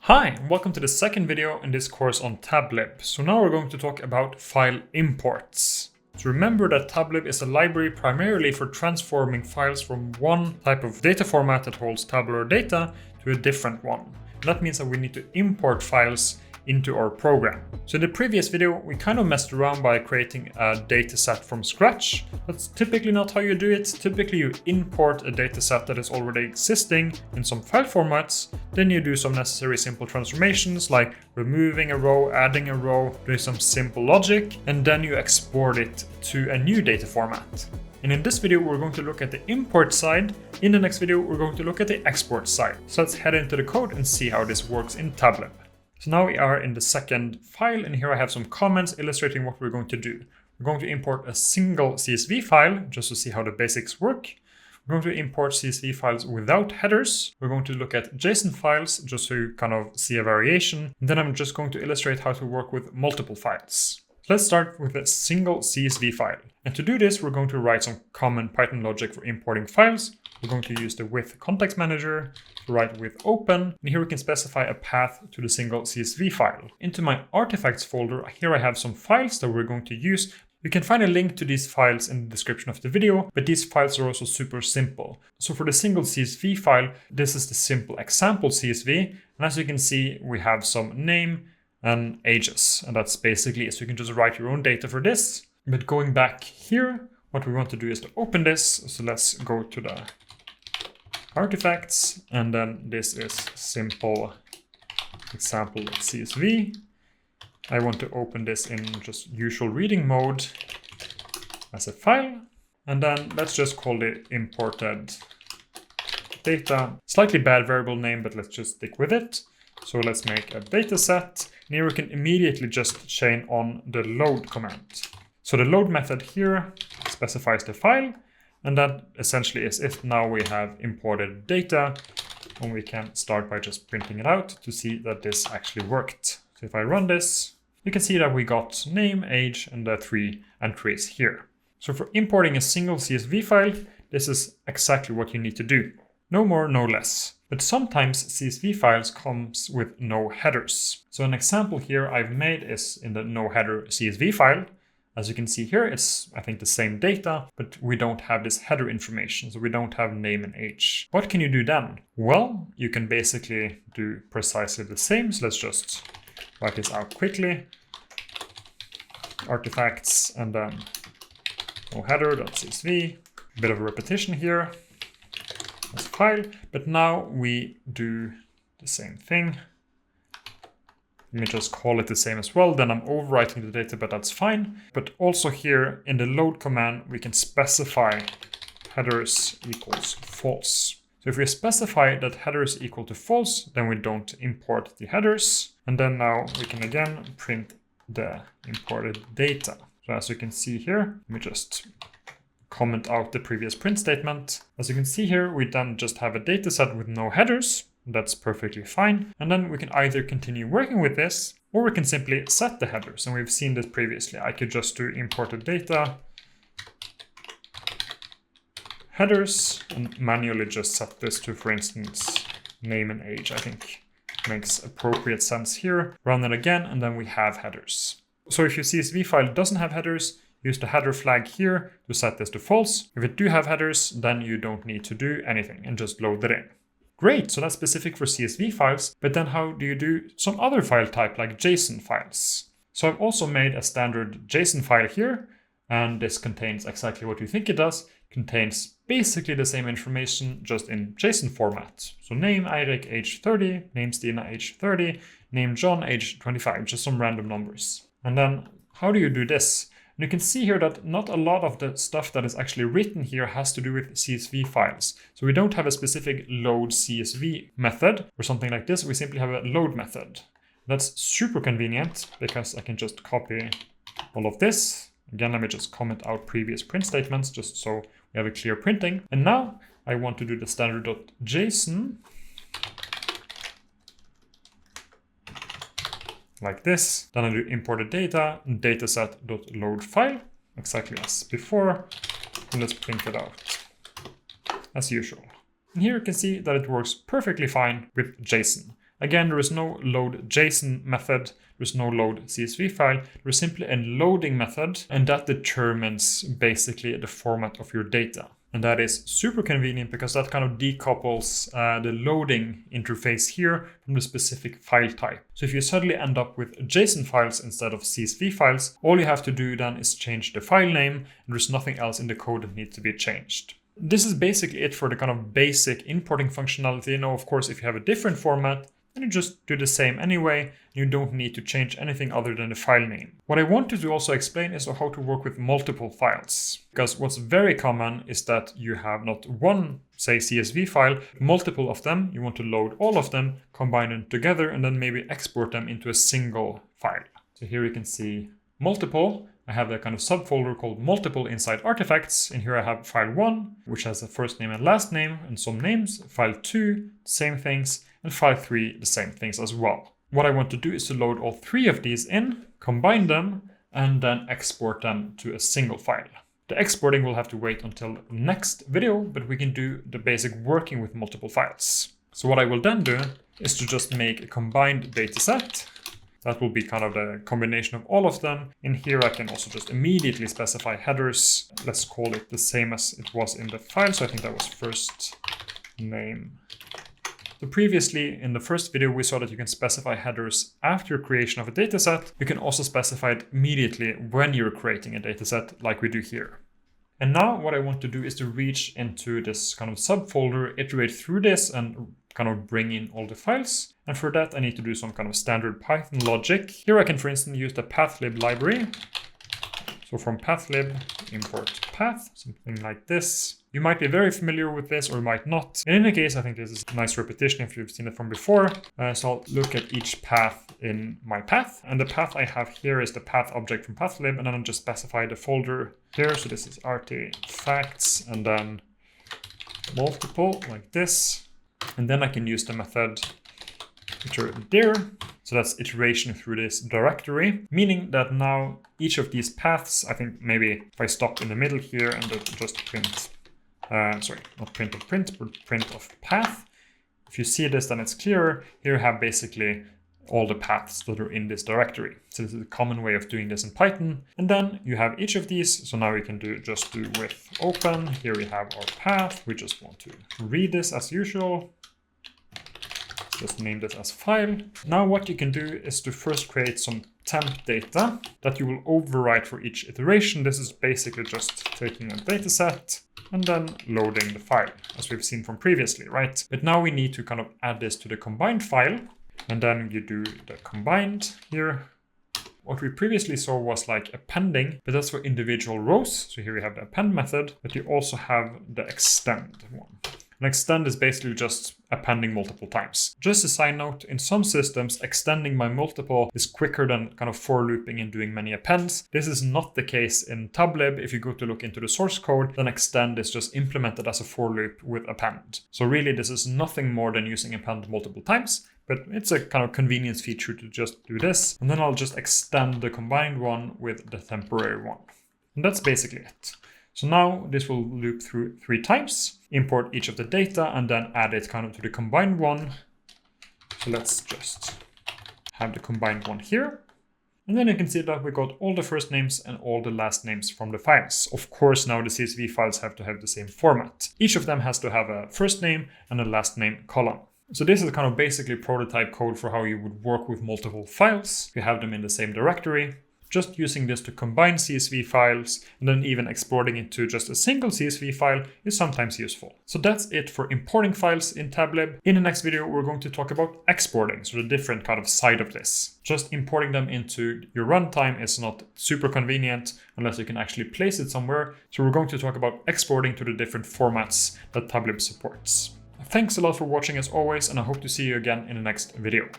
Hi, and welcome to the second video in this course on Tablib. So now we're going to talk about file imports. So remember that Tablib is a library primarily for transforming files from one type of data format that holds tabular data to a different one. And that means that we need to import files into our program. So in the previous video, we kind of messed around by creating a data set from scratch. That's typically not how you do it. Typically you import a data set that is already existing in some file formats. Then you do some necessary simple transformations like removing a row, adding a row, doing some simple logic, and then you export it to a new data format. And in this video, we're going to look at the import side. In the next video, we're going to look at the export side. So let's head into the code and see how this works in Tablib. So now we are in the second file, and here I have some comments illustrating what we're going to do. We're going to import a single CSV file just to see how the basics work. We're going to import CSV files without headers. We're going to look at JSON files just to kind of see a variation. And then I'm just going to illustrate how to work with multiple files. Let's start with a single CSV file. And to do this, we're going to write some common Python logic for importing files. We're going to use the with context manager to write with open. And here we can specify a path to the single CSV file. Into my artifacts folder, here I have some files that we're going to use. You can find a link to these files in the description of the video, but these files are also super simple. So for the single CSV file, this is the simple example CSV. And as you can see, we have some name and ages. And that's basically it. So you can just write your own data for this. But going back here, what we want to do is to open this. So let's go to the artifacts, and then this is simple example CSV. I want to open this in just usual reading mode as a file, and then let's just call it imported data. Slightly bad variable name, but let's just stick with it. So let's make a data set, and here we can immediately just chain on the load command. So the load method here specifies the file, and that essentially is it. Now we have imported data, and we can start by just printing it out to see that this actually worked. So if I run this, you can see that we got name, age, and the 3 entries here. So for importing a single CSV file, this is exactly what you need to do. No more, no less. But sometimes CSV files comes with no headers. So an example here I've made is in the no header CSV file. As you can see here, it's, I think, the same data, but we don't have this header information, so we don't have name and age. What can you do then? Well, you can basically do precisely the same. So let's just write this out quickly. Artifacts, and then no header.csv. A bit of a repetition here as file, but now we do the same thing. Let me just call it the same as well. Then I'm overwriting the data, but that's fine. But also here in the load command, we can specify headers equals false. So if we specify that headers equal to false, then we don't import the headers. And then now we can again print the imported data. So as you can see here, let me just comment out the previous print statement. As you can see here, we then just have a data set with no headers. That's perfectly fine. And then we can either continue working with this, or we can simply set the headers. And we've seen this previously. I could just do imported data, headers, and manually just set this to, for instance, name and age. I think makes appropriate sense here. Run it again, and then we have headers. So if your CSV file doesn't have headers, use the header flag here to set this to false. If it do have headers, then you don't need to do anything and just load it in. Great, so that's specific for CSV files, but then how do you do some other file type like JSON files? So I've also made a standard JSON file here, and this contains exactly what you think it does. It contains basically the same information, just in JSON format. So name Eirik, age 30, name Stina, age 30, name John, age 25, just some random numbers. And then how do you do this? And you can see here that not a lot of the stuff that is actually written here has to do with CSV files. So we don't have a specific load CSV method or something like this. We simply have a load method. That's super convenient because I can just copy all of this. Again, let me just comment out previous print statements just so we have a clear printing. And now I want to do the standard.json like this. Then I do imported data, dataset.load file, exactly as before. And let's print it out as usual. And here you can see that it works perfectly fine with JSON. Again, there is no load JSON method, there's no load CSV file, there's simply a loading method, and that determines basically the format of your data. And that is super convenient because that kind of decouples the loading interface here from the specific file type. So if you suddenly end up with JSON files instead of CSV files, all you have to do then is change the file name, and there's nothing else in the code that needs to be changed. This is basically it for the kind of basic importing functionality. Now, of course, if you have a different format, then you just do the same anyway. You don't need to change anything other than the file name. What I wanted to also explain is how to work with multiple files. Because what's very common is that you have not one, say, CSV file, multiple of them. You want to load all of them, combine them together, and then maybe export them into a single file. So here you can see multiple. I have a kind of subfolder called multiple inside artifacts. And here I have file 1, which has a first name and last name and some names. File 2, same things. And file 3, the same things as well. What I want to do is to load all 3 of these in, combine them, and then export them to a single file. The exporting will have to wait until the next video, but we can do the basic working with multiple files. So what I will then do is to just make a combined dataset. That will be kind of the combination of all of them. In here, I can also just immediately specify headers. Let's call it the same as it was in the file. So I think that was first name. So previously, in the first video, we saw that you can specify headers after creation of a dataset. You can also specify it immediately when you're creating a dataset, like we do here. And now what I want to do is to reach into this kind of subfolder, iterate through this, and kind of bring in all the files. And for that, I need to do some kind of standard Python logic. Here I can, for instance, use the pathlib library. So from pathlib, import path, something like this. You might be very familiar with this or you might not. In any case, I think this is a nice repetition if you've seen it from before. So I'll look at each path in my path. And the path I have here is the path object from pathlib. And then I'll just specify the folder here. So this is artifacts and then multiple like this. And then I can use the method dir. So that's iteration through this directory, meaning that now each of these paths, I think maybe if I stop in the middle here and just print, not print of print, but print of path. If you see this, then it's clearer. Here you have basically all the paths that are in this directory. So this is a common way of doing this in Python. And then you have each of these. So now we can just do with open. Here we have our path. We just want to read this as usual. Just name this as file. Now what you can do is to first create some temp data that you will overwrite for each iteration. This is basically just taking a data set and then loading the file, as we've seen from previously, right? But now we need to kind of add this to the combined file, and then you do the combined here. What we previously saw was like appending, but that's for individual rows. So here we have the append method, but you also have the extend one. And extend is basically just appending multiple times. Just a side note, in some systems, extending by multiple is quicker than kind of for looping and doing many appends. This is not the case in Tablib. If you go to look into the source code, then extend is just implemented as a for loop with append. So really, this is nothing more than using append multiple times, but it's a kind of convenience feature to just do this. And then I'll just extend the combined one with the temporary one. And that's basically it. So now this will loop through 3 times, import each of the data, and then add it kind of to the combined one. So let's just have the combined one here. And then you can see that we got all the first names and all the last names from the files. Of course, now the CSV files have to have the same format. Each of them has to have a first name and a last name column. So this is kind of basically prototype code for how you would work with multiple files. You have them in the same directory. Just using this to combine CSV files and then even exporting it to just a single CSV file is sometimes useful. So that's it for importing files in Tablib. In the next video, we're going to talk about exporting, so the different kind of side of this. Just importing them into your runtime is not super convenient unless you can actually place it somewhere. So we're going to talk about exporting to the different formats that Tablib supports. Thanks a lot for watching as always, and I hope to see you again in the next video.